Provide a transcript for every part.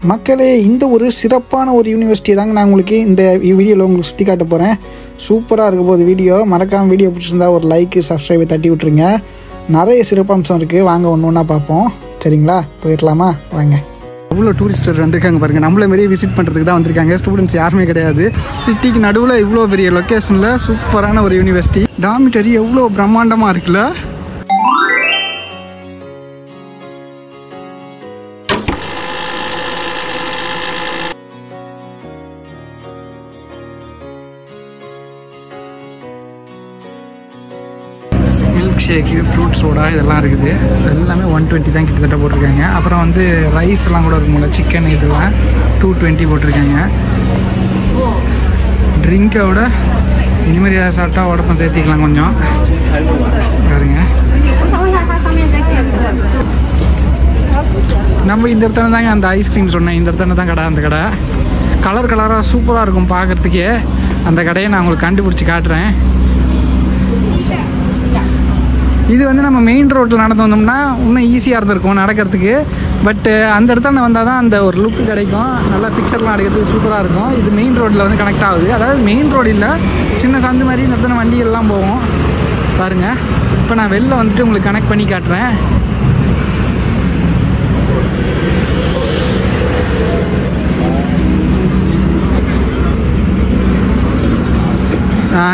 மக்களே, இந்த ஒரு சிறப்பான ஒரு யூனிவர்சிட்டி தாங்க நான் உங்களுக்கு இந்த வீடியோவில் உங்களுக்கு சுற்றி காட்ட போகிறேன். சூப்பராக இருக்க போகுது வீடியோ. மறக்காமல் வீடியோ பிடிச்சிருந்தா ஒரு லைக்கு சப்ஸ்கிரைபை தட்டி விட்டுருங்க. நிறைய சிறப்பம்சம் இருக்குது, வாங்க ஒன்று ஒன்றா பார்ப்போம். சரிங்களா, போயிடலாமா? வாங்க. அவ்வளோ டூரிஸ்டர் வந்திருக்காங்க பாருங்கள். நம்மள மாரியே விசிட் பண்ணுறதுக்கு தான் வந்திருக்காங்க. ஸ்டூடெண்ட்ஸ் யாருமே கிடையாது. சிட்டிக்கு நடுவில் இவ்வளோ பெரிய லொக்கேஷனில் சூப்பரான ஒரு யூனிவர்சிட்டி. டாமிட்டரி எவ்வளோ பிரம்மாண்டமாக இருக்குல்ல. மில்க் ஷேக்கு, ஃப்ரூட் சோடா இதெல்லாம் இருக்குது. எல்லாமே 120 தான் கிட்டத்தட்ட போட்டிருக்காங்க. அப்புறம் வந்து ரைஸ் எல்லாம் கூட இருக்கும்ல, சிக்கன் இதெல்லாம் 220 போட்டிருக்காங்க. ட்ரிங்கை விட இனிமேல் ஏதாவது சாப்பிட்டா உடம்பை தேர்த்திக்கலாம் கொஞ்சம். பாருங்க, நம்ம இந்த இடத்துல தாங்க அந்த ஐஸ்கிரீம் சொன்னேன். இந்த இடத்துல தான் கடை. அந்த கடை கலர் கலராக சூப்பராக இருக்கும் பார்க்குறதுக்கே. அந்த கடையை நான் உங்களுக்கு கண்டுபிடிச்சி காட்டுறேன். இது வந்து நம்ம மெயின் ரோட்டில் நடந்து வந்தோம்னா இன்னும் ஈஸியாக இருந்திருக்கும் நடக்கிறதுக்கு. பட்டு அந்த இடத்துல வந்தால் தான் அந்த ஒரு லுக்கு கிடைக்கும். நல்லா பிக்சர்லாம் எடுக்கிறதுக்கு சூப்பராக இருக்கும். இது மெயின் ரோட்டில் வந்து கனெக்ட் ஆகுது. அதாவது மெயின் ரோடு இல்லை, சின்ன சந்து மாதிரி இந்த இடத்துல வண்டிகள்லாம் போகும் பாருங்கள். இப்போ நான் வெளில வந்துட்டு உங்களுக்கு கனெக்ட் பண்ணி காட்டுறேன்.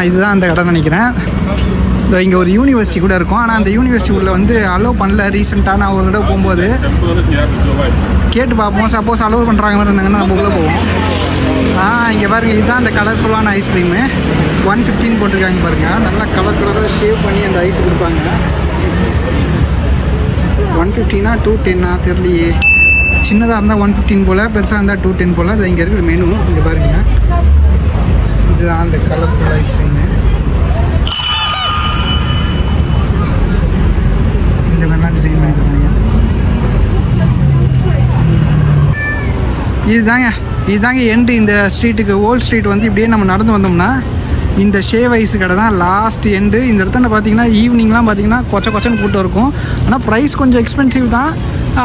இதுதான் அந்த கடை நினைக்கிறேன். இங்கே ஒரு யூனிவர்சிட்டி கூட இருக்கும். ஆனால் அந்த யூனிவர்சிட்டி உள்ள வந்து அலோவ் பண்ணல. ரீசெண்டாக நான் ஒரு தடவை போகும்போது கேட்டு பார்ப்போம். சப்போஸ் அலோவ் பண்ணுறாங்க மாதிரி இருந்தாங்கன்னா நம்ம உள்ளே போவோம். இங்கே பாருங்கள், இதுதான் அந்த கலர்ஃபுல்லான ஐஸ்கிரீமு. 115 போட்டிருக்காங்க பாருங்கள். நல்லா கலர் கலராக ஷேவ் பண்ணி அந்த ஐஸ் கொடுப்பாங்க. 115 210 தெரியலையே. சின்னதாக இருந்தால் 115 போல், பெருசாக இருந்தால் 210 போல். அது இங்கே இருக்குது மெனு. இங்கே பாருங்கள், இதுதான் அந்த கலர்ஃபுல் ஐஸ்கிரீமு. இந்த மாதிரிலாம் டிசைன் பண்ணி தராங்க. இதுதாங்க எண்டு இந்த ஸ்ட்ரீட்டுக்கு. ஓல்ட் ஸ்ட்ரீட் வந்து இப்படியே நம்ம நடந்து வந்தோம்னா இந்த ஷேவ் ஐஸ் கடை தான் லாஸ்ட் எண்டு. இந்த இடத்துல பார்த்தீங்கன்னா ஈவினிங்லாம் பார்த்தீங்கன்னா கொச்சன்னு கூட்டம் இருக்கும். ஆனால் ப்ரைஸ் கொஞ்சம் எக்ஸ்பென்சிவ் தான்.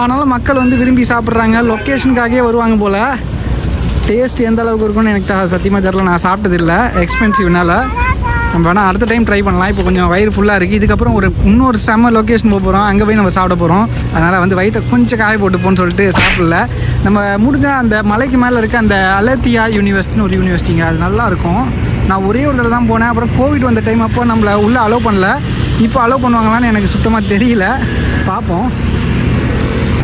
அதனால் மக்கள் வந்து விரும்பி சாப்பிட்றாங்க. லொக்கேஷனுக்காகவே வருவாங்க போல். டேஸ்ட் எந்த அளவுக்கு இருக்குன்னு எனக்கு சத்தியமாக தெரியல. நான் சாப்பிட்டதில்லை எக்ஸ்பென்சிவ்னால. நம்ம வேணால் அடுத்த டைம் ட்ரை பண்ணலாம். இப்போ கொஞ்சம் வயிறு ஃபுல்லாக இருக்குது. இதுக்கப்புறம் இன்னொரு செம்ம லொக்கேஷன் போக போகிறோம். அங்கே போய் நம்ம சாப்பிட போகிறோம். அதனால் வந்து வயிற்றை கொஞ்சம் காய போட்டுப்போன்னு சொல்லிட்டு சாப்பிடல. நம்ம முடிஞ்சால் அந்த மலைக்கு மேலே இருக்க அந்த அலேத்தியா யூனிவர்சிட்டின்னு ஒரு யூனிவர்சிட்டிங்க, அது நல்லாயிருக்கும். நான் ஒரே ஒரு தடவை தான் போனேன். அப்புறம் கோவிட் வந்த டைம் அப்போ நம்மளை உள்ளே அலோவ் பண்ணல. இப்போ அலோவ் பண்ணுவாங்களான்னு எனக்கு சுத்தமாக தெரியல. பார்ப்போம்.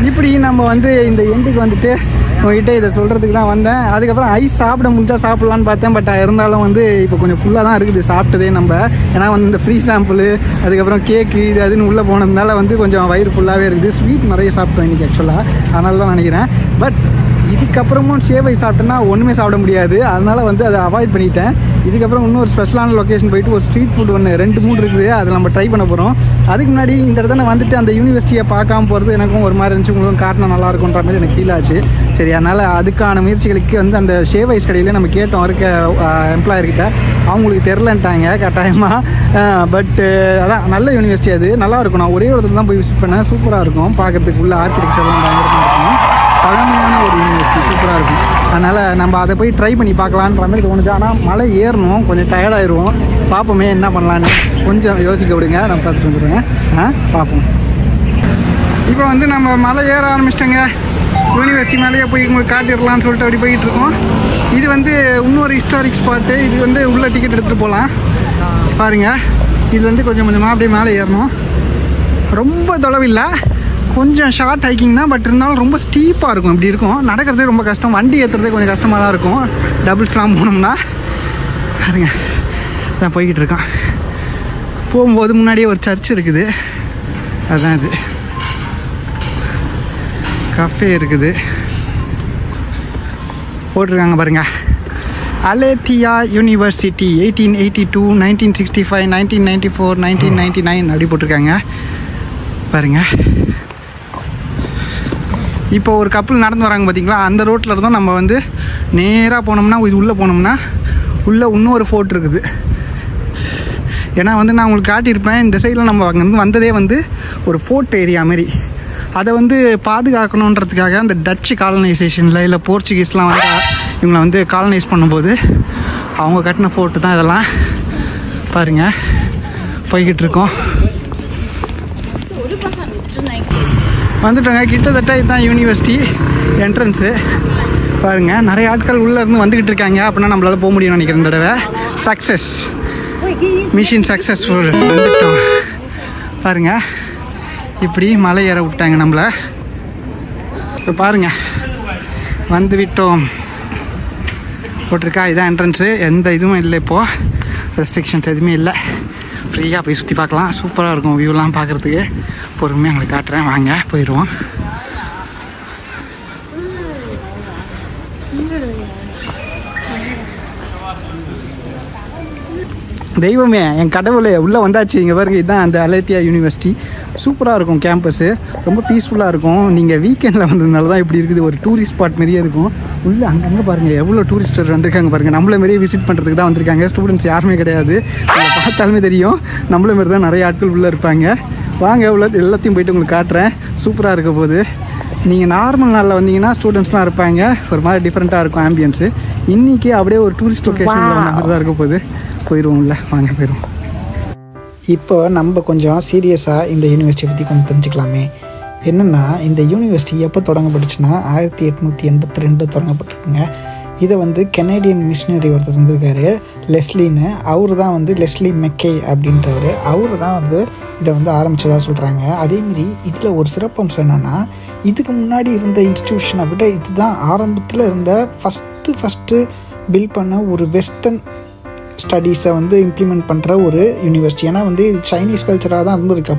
இப்படி நம்ம வந்து இந்த எண்டுக்கு வந்துட்டு உங்கள்கிட்ட இதை சொல்கிறதுக்கு தான் வந்தேன். அதுக்கப்புறம் ஐஸ் சாப்பிட முடிஞ்சால் சாப்பிட்லான்னு பார்த்தேன். பட் இருந்தாலும் வந்து இப்போ கொஞ்சம் ஃபுல்லாக தான் இருக்குது சாப்பிட்டதே நம்ம. ஏன்னா வந்து இந்த ஃப்ரீ சாம்பிள், அதுக்கப்புறம் கேக்கு, இது அதுன்னு உள்ளே போனதுனால வந்து கொஞ்சம் வயிறு ஃபுல்லாகவே இருக்குது. ஸ்வீட் நிறைய சாப்பிட்டோம் இன்றைக்கி ஆக்சுவலாக. அதனால தான் நினைக்கிறேன். பட் இதுக்கப்புறமும் ஷேவ் ஐஸ் சாப்பிட்டேன்னா ஒன்றுமே சாப்பிட முடியாது. அதனால் வந்து அதை அவாய்ட் பண்ணிட்டேன். இதுக்கப்புறம் இன்னொரு ஸ்பெஷலான லொக்கேஷன் போயிட்டு ஒரு ஸ்ட்ரீட் ஃபுட் 2-3 இருக்குது. அதை நம்ம ட்ரை பண்ண போகிறோம். அதுக்கு முன்னாடி இந்த இடத்துல வந்துட்டு அந்த யூனிவர்சிட்டியை பார்க்காம போகிறது எனக்கும் ஒரு மாதிரி இருந்துச்சு. உங்களுக்கும் காட்டினா நல்லா இருக்குன்ற மாதிரி எனக்கு ஃபீல் ஆச்சு. சரி, அதனால் அதுக்கான முயற்சிகளுக்கு வந்து அந்த ஷேவ் ஐஸ் கடையில் நம்ம கேட்டோம் இருக்க எம்ப்ளாயர்கிட்ட. அவங்களுக்கு தெரிலன்ட்டாங்க கட்டாயமாக. பட் அதான் நல்ல யூனிவர்சிட்டி, அது நல்லாயிருக்கும். நான் ஒரே இடத்துல தான் போய் விசிட் பண்ணேன். சூப்பராக இருக்கும் பார்க்குறதுக்கு. உள்ள ஆர்கிடெக்சர்லாம் பயங்கரமாக இருக்கும். பழமையான ஒரு யூனிவர்சிட்டி, சூப்பராக இருக்கும். அதனால் நம்ம அதை போய் ட்ரை பண்ணி பார்க்கலான்ற மாதிரி தோணுது. ஆனால் மலை ஏறணும், கொஞ்சம் டயர்டாயிடுவோம். பார்ப்போமே என்ன பண்ணலான்னு கொஞ்சம் யோசிக்க விடுங்க. நான் பார்த்துட்டு வந்துடுவேன். பார்ப்போம். இப்போ வந்து நம்ம மலை ஏற ஆரம்பிச்சிட்டோங்க. யூனிவர்சிட்டி மேலேயே போய் உங்களுக்கு காட்டிடலான்னு சொல்லிட்டு அப்படி போயிட்டுருக்கோம். இது வந்து இன்னொரு ஹிஸ்டாரிக் ஸ்பாட்டு. இது வந்து உள்ள டிக்கெட் எடுத்துகிட்டு போகலாம். பாருங்கள், இதுலேருந்து கொஞ்சம் கொஞ்சமாக அப்படியே மேலே ஏறணும். ரொம்ப தொலைவில்லை, கொஞ்சம் ஷார்ட் ஹைக்கிங் தான். பட் இருந்தாலும் ரொம்ப ஸ்டீப்பாக இருக்கும். இப்படி இருக்கும், நடக்கிறதே ரொம்ப கஷ்டம். வண்டி ஏற்றுறதே கொஞ்சம் கஷ்டமாக தான் இருக்கும். டபுள்ஸ்லாம் போனோம்னா. பாருங்க, தான் போய்கிட்டு இருக்கான். போகும்போது முன்னாடியே ஒரு சர்ச் இருக்குது. அதுதான் இது. கஃபே இருக்குது, போட்டிருக்காங்க பாருங்க. அலேத்தியா யூனிவர்சிட்டி 1882, 1965, 1994, 1999 அப்படி போட்டிருக்காங்க பாருங்க. இப்போ ஒரு கப்பல் நடந்து வராங்க பார்த்தீங்களா, அந்த ரோட்டில் இருந்தோம். நம்ம வந்து நேராக போனோம்னா, இது உள்ளே போனோம்னா உள்ளே இன்னொரு ஃபோர்ட் இருக்குது. ஏன்னா வந்து நான் உங்களுக்கு காட்டியிருப்பேன், இந்த சைடில் நம்ம அங்கேருந்து வந்ததே வந்து ஒரு ஃபோர்ட் ஏரியா மாதிரி. அதை வந்து பாதுகாக்கணுன்றதுக்காக அந்த டச்சு காலனைசேஷனில் இல்லை போர்ச்சுகீஸ்லாம் வந்து இவங்களை வந்து காலனைஸ் பண்ணும்போது அவங்க கட்டின ஃபோர்ட்டு தான் இதெல்லாம். பாருங்கள் போய்கிட்டு இருக்கோம். வந்துட்டோங்க, கிட்டத்தட்ட இதுதான் யூனிவர்சிட்டி என்ட்ரன்ஸு. பாருங்கள் நிறைய ஆட்கள் உள்ளே இருந்து வந்துக்கிட்டு இருக்காங்க. அப்படின்னா நம்மளால போக முடியும்னு நினைக்கிறேன். இந்த தடவை சக்ஸஸ், மிஷின் சக்ஸஸ்ஃபுல். வந்துட்டோம். பாருங்கள் இப்படி மலை ஏற விட்டாங்க நம்மளை. இப்போ பாருங்கள் வந்து விட்டோம் போட்டிருக்கா. இதான் என்ட்ரன்ஸு. எந்த இதுவும் இல்லை, இப்போது ரெஸ்ட்ரிக்ஷன்ஸ் எதுவுமே இல்லை. ஃப்ரீயாக போய் சுற்றி பார்க்கலாம். சூப்பராக இருக்கும் வியூலாம் பார்க்குறதுக்கு. பொறுமையாக எங்களுக்கு காட்டுறேன், வாங்க போயிடுவோம். தெய்வமே, என் கடவுளே, உள்ளே வந்தாச்சு. இங்கே பாருங்க, இதுதான் அந்த அலேத்தியா யூனிவர்சிட்டி. சூப்பராக இருக்கும் கேம்பஸ்ஸு, ரொம்ப பீஸ்ஃபுல்லாக இருக்கும். நீங்கள் வீக்கெண்டில் வந்ததுனால தான் இப்படி இருக்குது. ஒரு டூரிஸ்ட் ஸ்பாட் மாதிரியே இருக்கும். உள்ளே அங்கங்கே பாருங்கள் எவ்வளோ டூரிஸ்டர் வந்திருக்காங்க பாருங்கள். நம்மள மாரியே விசிட் பண்ணுறதுக்கு தான் வந்திருக்காங்க. ஸ்டூடெண்ட்ஸ் யாருமே கிடையாது. அதை பார்த்தாலுமே தெரியும் நம்மள மாரி தான் நிறைய ஆட்கள் உள்ளே இருப்பாங்க. வாங்க உள்ள எல்லாத்தையும் போய்ட்டு உங்களுக்கு காட்டுறேன். சூப்பராக இருக்க போகுது. நீங்கள் நார்மல் நாளில் வந்தீங்கன்னா ஸ்டூடெண்ட்ஸ்லாம் இருப்பாங்க, ஒரு மாதிரி டிஃப்ரெண்ட்டாக இருக்கும் ஆம்பியன்ஸு. இன்றைக்கி அப்படியே ஒரு டூரிஸ்ட் லொக்கேஷனில் வந்த மாதிரி தான் இருக்க போகுது. போயிடுவோம் இல்லை, வாங்க போயிடுவோம். இப்போ நம்ம கொஞ்சம் சீரியஸாக இந்த யூனிவர்சிட்டியை பற்றி கொஞ்சம் தெரிஞ்சுக்கலாமே. என்னென்னா, இந்த யூனிவர்சிட்டி எப்போ தொடங்கப்பட்டுச்சுன்னா 1882 தொடங்கப்பட்டிருக்குங்க. இதை வந்து கெனேடியன் மிஷினரி ஒருத்தர் இருந்திருக்காரு, லெஸ்லின்னு. அவரு தான் வந்து லெஸ்லி மெக்கே அப்படின்றவர். அவரு தான் வந்து இதை வந்து ஆரம்பித்ததாக சொல்கிறாங்க. அதேமாரி இதில் ஒரு சிறப்பம்சம் என்னென்னா, இதுக்கு முன்னாடி இருந்த இன்ஸ்டியூஷனை விட இதுதான் ஆரம்பத்தில் இருந்த ஃபஸ்ட்டு பில்ட் பண்ண ஒரு வெஸ்டர்ன் ஸ்டடீஸை வந்து இம்ப்ளிமெண்ட் பண்ணுற ஒரு யூனிவர்சிட்டி. ஏன்னா வந்து இது சைனீஸ் கல்ச்சராக தான் இருந்திருக்கு.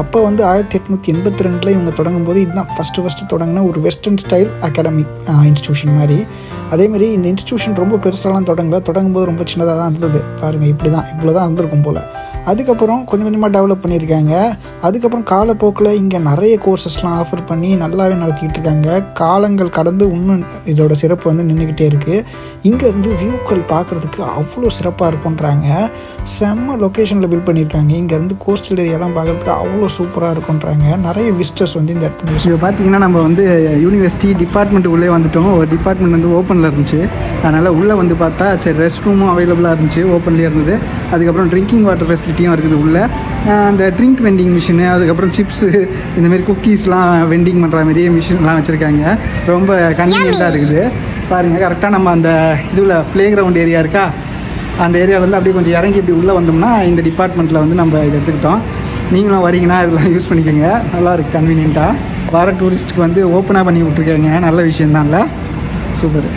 அப்போ வந்து 1882 இவங்க தொடங்கும்போது இதுதான் ஃபஸ்ட்டு தொடங்கின ஒரு வெஸ்டர்ன் ஸ்டைல் அகாடமிக் இன்ஸ்டியூஷன் மாதிரி. அதேமாரி இந்த இன்ஸ்டியூஷன் ரொம்ப பெருசாலாம் தொடங்கும்போது ரொம்ப சின்னதாக தான் இருந்தது. பாருங்கள், இவ்வளோ தான் இருந்திருக்கும் போல். அதுக்கப்புறம் கொஞ்சம் கொஞ்சமாக டெவலப் பண்ணியிருக்காங்க. அதுக்கப்புறம் காலப்போக்கில் இங்கே நிறைய கோர்சஸ்லாம் ஆஃபர் பண்ணி நல்லாவே நடத்திக்கிட்டு இருக்காங்க. காலங்கள் கடந்து இன்னும் இதோட சிறப்பு வந்து நின்றுக்கிட்டே இருக்குது. இங்கேருந்து வியூக்கள் பார்க்குறதுக்கு அவ்வளோ சிறப்பாக இருக்குன்றாங்க. செம்ம லொக்கேஷனில் பில்ட் பண்ணியிருக்காங்க. இங்கேருந்து கோஸ்டல் ஏரியாலாம் பார்க்குறதுக்கு அவ்வளோ சூப்பராக இருக்குன்றாங்க. நிறைய விசிட்டர்ஸ் வந்து இந்த இடத்துல. இப்போ பார்த்தீங்கன்னா நம்ம வந்து யூனிவர்சிட்டி டிபார்ட்மெண்ட்டுக்குள்ளே வந்துட்டோம். ஒரு டிபார்ட்மெண்ட் வந்து ஓப்பனில் இருந்துச்சு. அதனால் உள்ளே வந்து பார்த்தா சரி, ரெஸ்ட் ரூமும் அவைலபிளாக இருந்துச்சு, ஓப்பன்லேயே இருந்தது. அதுக்கப்புறம் ட்ரிங்கிங் வாட்டர் ஃபெசிலிட்டியும் இருக்குது உள்ளே. அந்த ட்ரிங்க் வெண்டிங் மிஷினு, அதுக்கப்புறம் சிப்ஸு, இந்தமாரி குக்கீஸ்லாம் வெண்டிங் பண்ணுற மாதிரியே மிஷின்லாம் வச்சுருக்காங்க. ரொம்ப கன்வீனியண்ட்டாக இருக்குது. பாருங்கள், கரெக்டாக நம்ம அந்த இதில் ப்ளே கிரவுண்ட் ஏரியா இருக்கா, அந்த ஏரியாவிலேருந்து அப்படியே கொஞ்சம் இறங்கி இப்படி உள்ளே வந்தோம்னா இந்த டிபார்ட்மெண்ட்டில் வந்து நம்ம இதை எடுத்துக்கிட்டோம். நீங்களும் வரீங்கன்னா இதெல்லாம் யூஸ் பண்ணிக்கோங்க. நல்லா இருக்குது கன்வீனியண்ட்டாக. வர டூரிஸ்ட்டுக்கு வந்து ஓப்பனாக பண்ணி விட்ருக்காங்க. நல்ல விஷயந்தான்ல, சூப்பர்.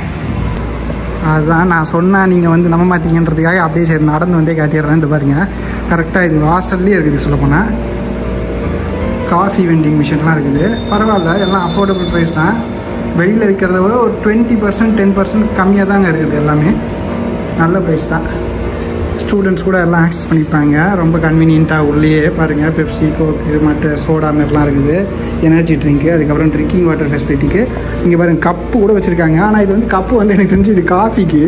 அதுதான் நான் சொன்னேன், நீங்கள் வந்து நம்ப மாட்டீங்கன்றதுக்காக அப்படியே சரி நடந்து வந்தே காட்டிடுறேன். இந்த பாருங்கள், கரெக்டாக இது வாசல்லே இருக்குது. சொல்லப்போனால் காஃபி வெண்டிங் மிஷின்லாம் இருக்குது. பரவாயில்ல, எல்லாம் அஃபோர்டபுள் ப்ரைஸ் தான். வெளியில் விற்கிறத விட ஒரு 20% 10% கம்மியாக தாங்க இருக்குது. எல்லாமே நல்ல ப்ரைஸ் தான். ஸ்டூடெண்ட்ஸ் கூட எல்லாம் ஆக்சஸ் பண்ணிப்பாங்க. ரொம்ப கன்வீனியண்ட்டாக உள்ளேயே பாருங்கள், பெப்சி, கோக்கு, மற்ற சோடா மாதிரிலாம் இருக்குது, எனர்ஜி ட்ரிங்க்கு, அதுக்கப்புறம் ட்ரிங்கிங் வாட்டர் ஃபெசிலிட்டிக்கு. இங்கே பாருங்கள் கப்பு கூட வச்சுருக்காங்க. ஆனால் இது வந்து கப்பு வந்து எனக்கு தெரிஞ்சு இது காஃபிக்கு.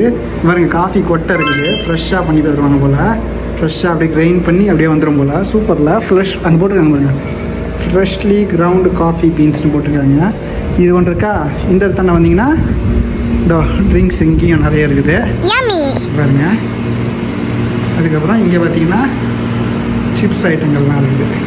பாருங்கள், காஃபி கொட்டை இருக்குது, ஃப்ரெஷ்ஷாக பண்ணி தருவாங்க போல். ஃப்ரெஷ்ஷாக அப்படியே கிரைண்ட் பண்ணி அப்படியே வந்துடும் போல். சூப்பரில் ஃப்ரெஷ் அந்த போட்டிருக்காங்க பாருங்கள், ஃப்ரெஷ்லி கிரவுண்டு காஃபி பீன்ஸ்னு போட்டிருக்காங்க. இது ஒன்று இருக்கா. இந்த இடத்துல வந்தீங்கன்னா இந்த ட்ரிங்க்ஸ் இங்கேயும் நிறைய இருக்குது பாருங்க. அதுக்கப்புறம் இங்கே பார்த்தீங்கன்னா சிப்ஸ் ஐட்டங்கள்லாம் இருக்குது.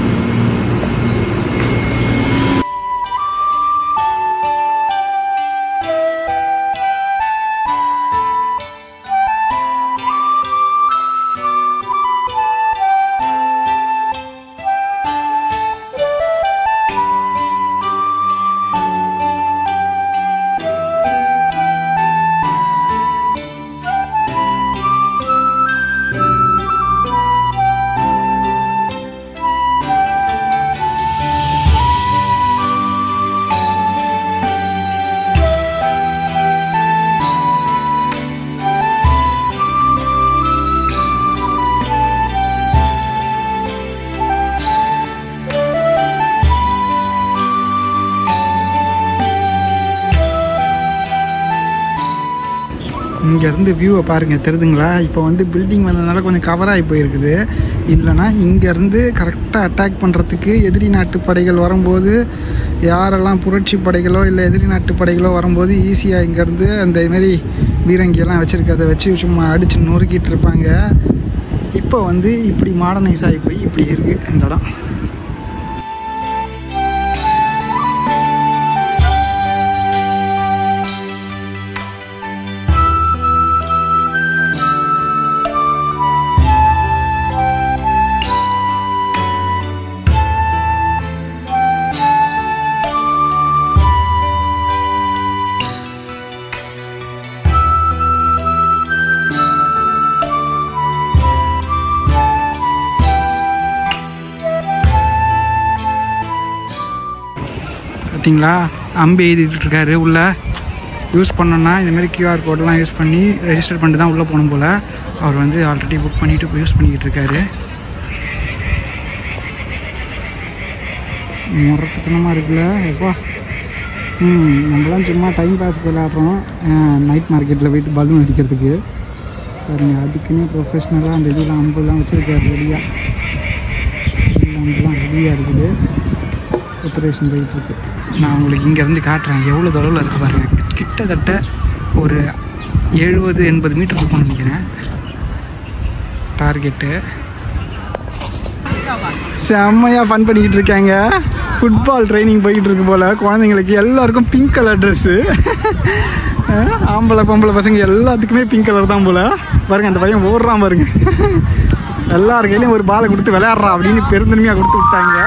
இங்கேருந்து வியூவை பாருங்கள், தெரியுதுங்களா? இப்போ வந்து பில்டிங் வந்ததுனால கொஞ்சம் கவராகி போயிருக்குது. இல்லைனா இங்கேருந்து கரெக்டாக அட்டாக் பண்ணுறதுக்கு எதிரி நாட்டு படைகள் வரும்போது, யாரெல்லாம் புரட்சி படைகளோ இல்லை எதிரி நாட்டு படைகளோ வரும்போது ஈஸியாக இங்கேருந்து அந்த இதுமாரி பீரங்கியெல்லாம் வச்சுருக்கதை வச்சு சும்மா அடித்து நொறுக்கிட்டு இருப்பாங்க. இப்போ வந்து இப்படி மாடர்னைஸ் ஆகி போய் இப்படி இருக்குது இந்த இடம். பார்த்தீங்களா, அம்பு எழுதிட்டுருக்காரு. உள்ளே யூஸ் பண்ணோன்னா இதுமாரி QR கோடெலாம் யூஸ் பண்ணி ரெஜிஸ்டர் பண்ணிட்டு தான் உள்ளே போகணும் போல். அவர் வந்து ஆல்ரெடி புக் பண்ணிவிட்டு இப்போ யூஸ் பண்ணிக்கிட்டு இருக்காரு. முறக்கத்தனமாக இருக்குல்ல எப்பா. நம்மளாம் சும்மா டைம் பாஸ்க்கு விளையாடுறோம் நைட் மார்க்கெட்டில் போயிட்டு பலூன் அடிக்கிறதுக்கு. பாருங்க, அதுக்குன்னே ப்ரொஃபஷ்னலாக அந்த இதெல்லாம் அம்புலாம் வச்சுருக்காரு. ரெடியாக அம்புலாம் ரெடியாக இருக்குது. ப்ரிப்பரேஷன் போயிட்டுருக்கு. நான் உங்களுக்கு இங்கேருந்து காட்டுறேன் எவ்வளோ தொலைவில் இருக்குது பாருங்கள். கிட்டத்தட்ட ஒரு 70-80 மீட்டர் இருக்கும்னு நினைக்கிறேன் டார்கெட்டு. செம்மையாக ஃபன் பண்ணிக்கிட்டு இருக்காங்க. ஃபுட்பால் ட்ரைனிங் போய்கிட்டு இருக்கு போல். குழந்தைங்களுக்கு எல்லாருக்கும் பிங்க் கலர் ட்ரெஸ்ஸு. ஆம்பளை பொம்பளை பசங்க எல்லாத்துக்குமே பிங்க் கலர் தான் போல். பாருங்கள், அந்த பையன் ஓடுறான் பாருங்க. எல்லார் கையிலையும் ஒரு பாலை கொடுத்து விளையாடுறான் அப்படின்னு பெருந்தன்மையாக கொடுத்து விட்டாங்க.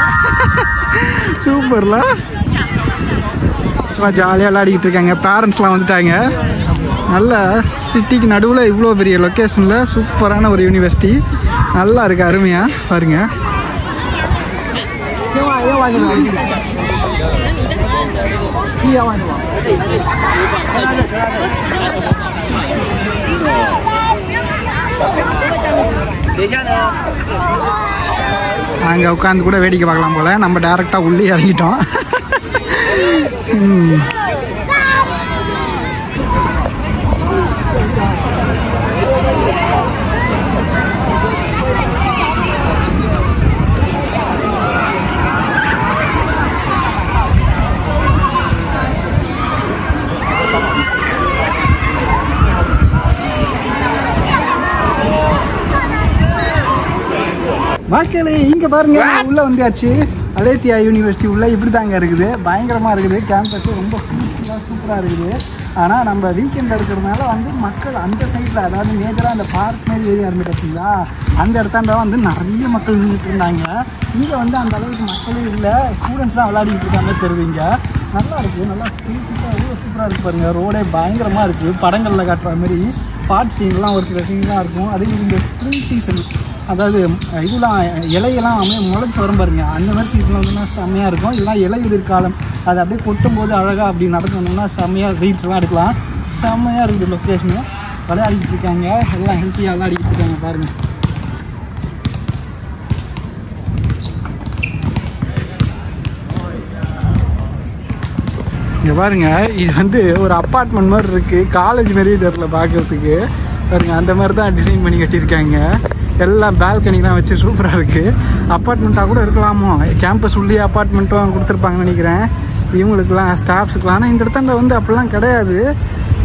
சூப்பர்ல, சும்மா ஜாலியாக விளையாடிக்கிட்டு இருக்காங்க. பேரண்ட்ஸ்லாம் வந்துட்டாங்க. நல்ல சிட்டிக்கு நடுவில் இவ்வளோ பெரிய லொக்கேஷனில் சூப்பரான ஒரு யூனிவர்சிட்டி. நல்லா இருக்கு, அருமையாக பாருங்க. அங்கே உட்காந்து கூட வேடிக்கை பார்க்கலாம் போல. நம்ம டைரெக்டாக உள்ளே இறங்கிட்டோம். மக்களே இங்கே பாருங்க, உள்ளே வந்தாச்சு. அலேத்தியா யூனிவர்சிட்டி உள்ளே இப்படி தாங்க இருக்குது. பயங்கரமாக இருக்குது. கேம்பஸ் ரொம்ப சூப்பராக இருக்குது. ஆனால் நம்ம வீக்கெண்டில் இருக்கிறதுனால வந்து மக்கள் அந்த சைடில், அதாவது மேஜராக அந்த பார்க் மாதிரி ஏரியா இருந்து பார்த்தீங்களா, அந்த இடத்தாண்ட வந்து நிறைய மக்கள் நின்றுட்டு இருந்தாங்க. இங்கே வந்து அந்த அளவுக்கு மக்களே இல்லை. ஸ்டூடெண்ட்ஸ் தான் விளையாடிக்கிட்டு இருக்காங்க தெரியுது. இங்கே நல்லா இருக்குது. நல்லா சூப்பராக இருக்குது பாருங்கள். ரோடே பயங்கரமாக இருக்குது. படங்களில் காட்டுற மாதிரி பாட் சீன்லாம் ஒரு சில சீன்லாம் இருக்கும். அதே மாதிரி இந்த ஸ்ப்ரிங் சீசன், அதாவது இதெல்லாம் இலையெல்லாம் முளைச்சி வரும் பாருங்க, அந்த மாதிரி சீசனில் வந்துன்னா செம்மையாக இருக்கும். இதெல்லாம் இலையுதிர் காலம், அதை அப்படியே கொட்டும் போது அழகாக அப்படி நடந்து வந்தோம்னா செம்மையாக ரீல்ஸ்லாம் எடுக்கலாம். செம்மையாக இருக்குது லொக்கேஷனு. விளையாடிக்கிட்டு இருக்காங்க, எல்லாம் ஹெல்த்தியாக விளையாடிக்கிட்டு இருக்காங்க பாருங்கள். இங்கே பாருங்கள், இது வந்து ஒரு அப்பார்ட்மெண்ட் மாதிரி இருக்குது. காலேஜ் மாதிரியே தெரியல பார்க்குறதுக்கு. பாருங்கள், அந்த மாதிரி தான் டிசைன் பண்ணி கட்டியிருக்காங்க. எல்லாம் பால்கனிலாம் வச்சு சூப்பராக இருக்குது. அப்பார்ட்மெண்ட்டாக கூட இருக்கலாமோ. கேம்பஸ் உள்ளே அப்பார்ட்மெண்ட்டும் கொடுத்துருப்பாங்கன்னு நினைக்கிறேன் இவங்களுக்குலாம், ஸ்டாஃப்ஸுக்கெலாம். ஆனால் இந்த இடத்தாண்ட வந்து அப்படிலாம் கிடையாது.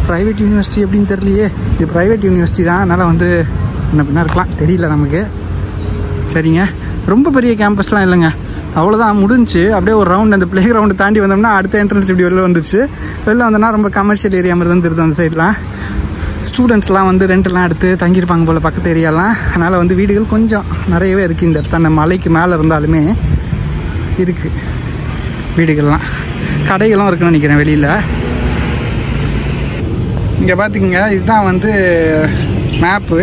ப்ரைவேட் யூனிவர்சிட்டி எப்படின்னு தெரியலையே. இது ப்ரைவேட் யூனிவர்சிட்டி தான், அதனால் வந்து என்ன பண்ணா இருக்கலாம் தெரியல நமக்கு. சரிங்க, ரொம்ப பெரிய கேம்பஸ்லாம் இல்லைங்க, அவ்வளோதான் முடிஞ்சு. அப்படியே ஒரு ரவுண்ட் அந்த ப்ளே கிரவுண்டு தாண்டி வந்தோம்னா அடுத்த என்ட்ரன்ஸ் இப்படி வெளில வந்துச்சு. வெளில வந்தோன்னா ரொம்ப கமர்ஷியல் ஏரியா மாதிரி தான் தெரியுது அந்த சைட்லாம். ஸ்டூடெண்ட்ஸ்லாம் வந்து ரெண்டெல்லாம் எடுத்து தங்கியிருப்பாங்க போல் பக்கத்து ஏரியாலாம். அதனால் வந்து வீடுகள் கொஞ்சம் நிறையவே இருக்குது இந்த இடத்த. அந்த மலைக்கு மேலே இருந்தாலுமே இருக்குது வீடுகள்லாம். கடைகளும் இருக்குன்னு நினைக்கிறேன் வெளியில். இங்கே பார்த்துக்குங்க, இதுதான் வந்து மேப்பு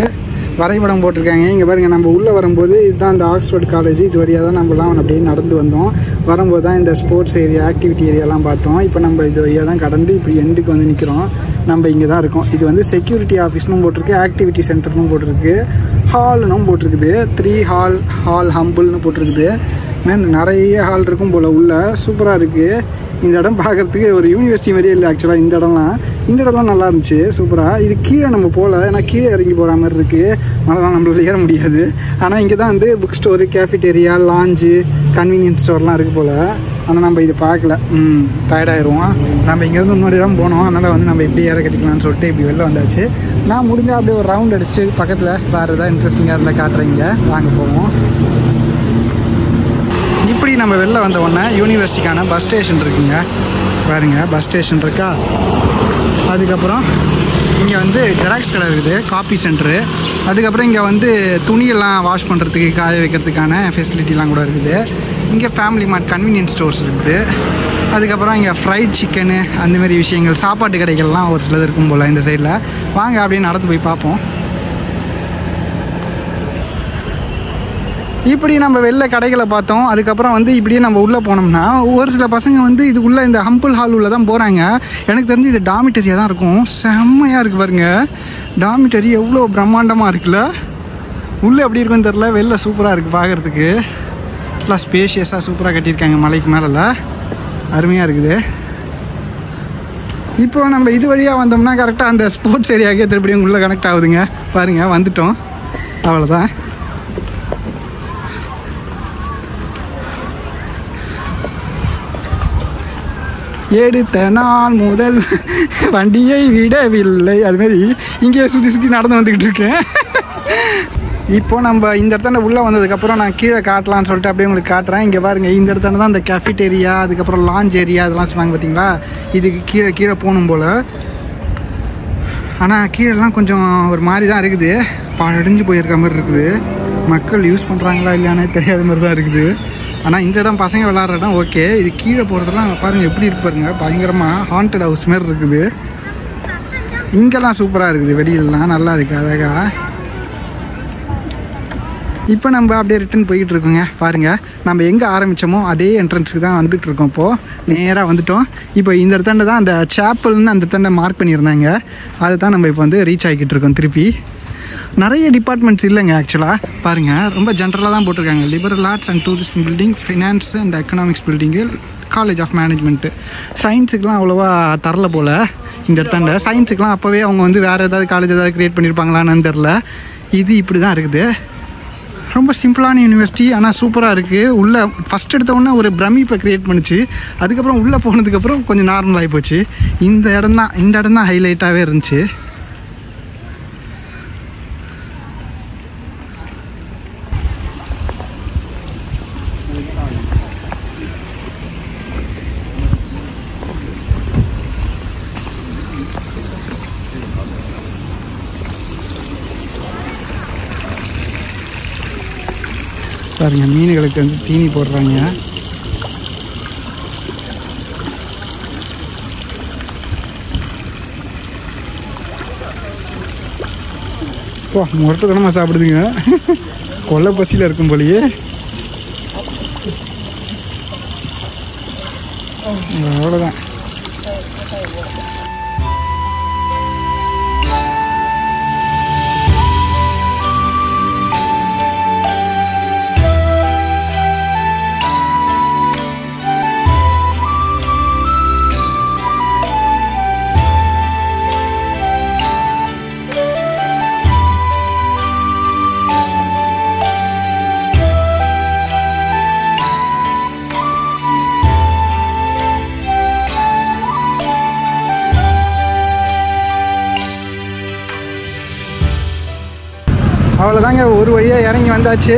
வரைபடம் போட்டிருக்காங்க. இங்கே பாருங்கள், நம்ம உள்ளே வரும்போது இதுதான் இந்த ஆக்ஸ்ஃபோர்ட் காலேஜ். இது வழியாக தான் நம்மலாம் அப்படியே நடந்து வந்தோம். வரும்போது தான் இந்த ஸ்போர்ட்ஸ் ஏரியா, ஆக்டிவிட்டி ஏரியாலாம் பார்த்தோம். இப்போ நம்ம இது வழியாக தான் கடந்து இப்படி எண்டுக்கு வந்து நிற்கிறோம். நம்ம இங்கே தான் இருக்கோம். இது வந்து செக்யூரிட்டி ஆஃபீஸ்னும் போட்டிருக்கு, ஆக்டிவிட்டி சென்டர்னும் போட்டிருக்கு, ஹால்னும் போட்டிருக்குது. 3 ஹால் ஹம்பிள்னு போட்டிருக்குது. நிறைய ஹால் இருக்கும் போல் உள்ள. சூப்பராக இருக்குது. இந்த இடம் பார்க்குறதுக்கு ஒரு யூனிவர்சிட்டி மாதிரியே இல்லை ஆக்சுவலாக. இந்த இடம்லாம் நல்லா இருந்துச்சு, சூப்பராக. இது கீழே நம்ம போகல, ஏன்னா கீழே இறங்கி போகிற மாதிரி இருக்குது, மழைலாம் நம்மளால ஏற முடியாது. ஆனால் இங்கே தான் வந்து book store, cafeteria, lounge, convenience ஸ்டோர்லாம் இருக்குது போல். ஆனால் நம்ம இது பார்க்கல, டயர்டாயிடுவோம். நம்ம இங்கேருந்து இன்னொரு இடம் போனோம், அதனால் வந்து நம்ம எப்படி ஏற கட்டிக்கலாம்னு சொல்லிட்டு இப்படி வெளில வந்தாச்சு. நான் முடிஞ்சால் அப்படியே ஒரு ரவுண்ட் அடிச்சுட்டு பக்கத்தில் வேறு எதாவது இன்ட்ரெஸ்டிங்காக இருந்தால் காட்டுறீங்க, வாங்க போவோம். இப்படி நம்ம வெளில வந்த உடனே யூனிவர்சிட்டிக்கான பஸ் ஸ்டேஷன் இருக்குங்க, பாருங்க பஸ் ஸ்டேஷன் இருக்கா. அதுக்கப்புறம் இங்கே வந்து ஜெராக்ஸ் கடை இருக்குது, காப்பி சென்டரு. அதுக்கப்புறம் இங்கே வந்து துணியெல்லாம் வாஷ் பண்ணுறதுக்கு, காய வைக்கிறதுக்கான ஃபெசிலிட்டிலாம் கூட இருக்குது. இங்கே ஃபேமிலி மார்ட், கன்வீனியன்ஸ் ஸ்டோர்ஸ் இருக்குது. அதுக்கப்புறம் இங்கே ஃப்ரைட் சிக்கனு அந்தமாரி விஷயங்கள், சாப்பாட்டு கடைகள்லாம் ஒரு சிலது இருக்கும் போல் இந்த சைடில். வாங்க அப்படியே நடந்து போய் பார்ப்போம். இப்படி நம்ம வெளில கடைகளை பார்த்தோம். அதுக்கப்புறம் வந்து இப்படியே நம்ம உள்ளே போனோம்னா ஒரு சில பசங்க வந்து இதுக்குள்ளே இந்த ஹம்பிள் ஹால் உள்ள தான் போகிறாங்க. எனக்கு தெரிஞ்சு இது டாமிட்டரியாக தான் இருக்கும். செம்மையாக இருக்குது பாருங்க, டாமிட்டரி எவ்வளோ பிரம்மாண்டமாக இருக்குல்ல. உள்ளே எப்படி இருக்குன்னு தெரில, வெளில சூப்பராக இருக்குது பார்க்குறதுக்கு. ப்ளஸ் ஸ்பேஷியஸாக சூப்பராக கட்டியிருக்காங்க, மலைக்கு மேலே அருமையாக இருக்குது. இப்போ நம்ம இது வழியாக வந்தோம்னா கரெக்டாக அந்த ஸ்போர்ட்ஸ் ஏரியாவுக்கே திருப்படியும் உள்ளே கனெக்ட் ஆகுதுங்க. பாருங்கள் வந்துட்டோம், அவ்வளோதான். எடுத்த நாள் முதல் வண்டியை விடவில்லை, அதுமாரி இங்கே சுற்றி நடந்து வந்துக்கிட்டு இருக்கேன். இப்போ நம்ம இந்த இடத்துல உள்ளே வந்ததுக்கப்புறம் நான் கீழே காட்டலான்னு சொல்லிட்டு அப்படியே உங்களுக்கு காட்டுறேன். இங்கே பாருங்க, இந்த இடத்துல தான் இந்த கேஃபிடேரியா, அதுக்கப்புறம் லாஞ்ச் ஏரியா அதெல்லாம் சொன்னாங்க பார்த்தீங்களா. இதுக்கு கீழே போகணும் போல். ஆனால் கீழெல்லாம் கொஞ்சம் ஒரு மாதிரி தான் இருக்குது, பழடிஞ்சு போயிருக்க மாதிரி இருக்குது. மக்கள் யூஸ் பண்ணுறாங்களா இல்லையானே தெரியாத மாதிரி தான் இருக்குது. ஆனால் இந்த இடம் பசங்க விளாட்ற இடம் ஓகே. இது கீழே போகிறதுலாம் பாருங்கள் எப்படி இருக்கு பாருங்க, பயங்கரமாக ஹாண்டட் ஹவுஸ் மாதிரி இருக்குது. இங்கெல்லாம் சூப்பராக இருக்குது, வெளியிலலாம் நல்லா இருக்குது அழகாக. இப்போ நம்ம அப்படியே ரிட்டன் போய்கிட்டு இருக்கோங்க. பாருங்கள், நம்ம எங்கே ஆரம்பித்தோமோ அதே என்ட்ரன்ஸுக்கு தான் வந்துட்டு இருக்கோம். இப்போது நேராக வந்துட்டோம். இப்போ இந்த இடத்தாண்ட தான் அந்த சாப்பல்னு அந்த இடத்தாண்ட மார்க் பண்ணியிருந்தாங்க, அதை தான் நம்ம இப்போ வந்து ரீச் ஆகிக்கிட்டு இருக்கோம். திருப்பி நிறைய டிபார்ட்மெண்ட்ஸ் இல்லைங்க ஆக்சுவலாக, பாருங்கள் ரொம்ப ஜென்ரலாக தான் போட்டிருக்காங்க. Liberal arts and tourist building, finance and economics building, college of management. சயின்ஸுக்கெலாம் அவ்வளோவா தரல போல் இந்த இடத்தாண்ட. சயின்ஸுக்கெலாம் அப்போவே அவங்க வந்து வேறு ஏதாவது காலேஜ் ஏதாவது க்ரியேட் பண்ணியிருப்பாங்களான்னு தெரில. இது இப்படி தான் இருக்குது. ரொம்ப சிம்பிளான யூனிவர்சிட்டி, ஆனால் சூப்பராக இருக்குது. உள்ளே ஃபஸ்ட் எடுத்தோடனே ஒரு பிரமிப்பை க்ரியேட் பண்ணிச்சு. அதுக்கப்புறம் உள்ளே போனதுக்கப்புறம் கொஞ்சம் நார்மல் ஆகி போச்சு. இந்த இடம் தான் ஹைலைட்டாகவே இருந்துச்சு. பாருங்க, மீன்களுக்கு வந்து தீனி போடுறாங்க. முரட்டு தனமாக சாப்பிடுதுங்க, கொல்லை பசியில் இருக்கும் போலயே. அவ்வளோதான். அவ்வளோதாங்க, ஒரு வழியாக இறங்கி வந்தாச்சு.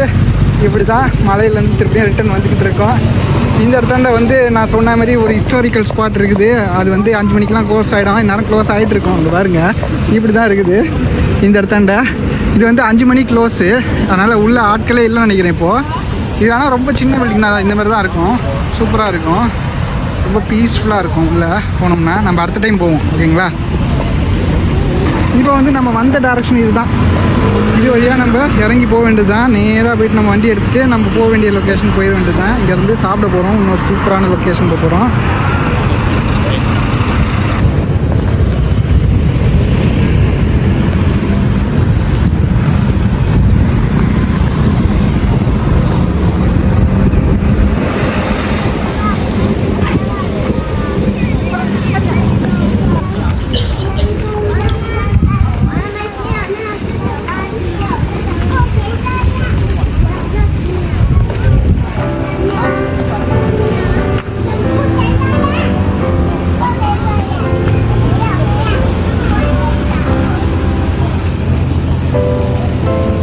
இப்படி தான் மலையிலேருந்து திருப்பியும் ரிட்டன் வந்துக்கிட்டு இருக்கோம். இந்த இடத்தாண்ட வந்து நான் சொன்ன மாதிரி ஒரு ஹிஸ்டாரிக்கல் ஸ்பாட் இருக்குது. அது வந்து 5 மணிக்கெலாம் க்ளோஸ் ஆகிடும், இந்நேரம் க்ளோஸ் ஆகிட்டு இருக்கோம். அங்கே பாருங்கள், இப்படி தான் இருக்குது இந்த இடத்தாண்ட. இது வந்து 5 மணி க்ளோஸு, அதனால் உள்ள ஆட்களே இல்லைன்னு நினைக்கிறேன் இப்போது. இது ஆனால் ரொம்ப சின்ன பில்டிங் தான், இந்த மாதிரி தான் இருக்கும். சூப்பராக இருக்கும், ரொம்ப பீஸ்ஃபுல்லாக இருக்கும். உள்ளே போனோம்னா நம்ம அடுத்த டைம் போவோம், ஓகேங்களா. இப்போ வந்து நம்ம வந்த டைரக்ஷன் இதுதான். இது வழியாக நம்ம இறங்கி போக வேண்டியது தான். நேராக போய்ட்டு நம்ம வண்டி எடுத்துகிட்டு நம்ம போக வேண்டிய லொக்கேஷன் போயிட வேண்டியது தான். இங்கேருந்து சாப்பிட போகிறோம், இன்னொரு சூப்பரான லொக்கேஷன் போகிறோம். பாய்.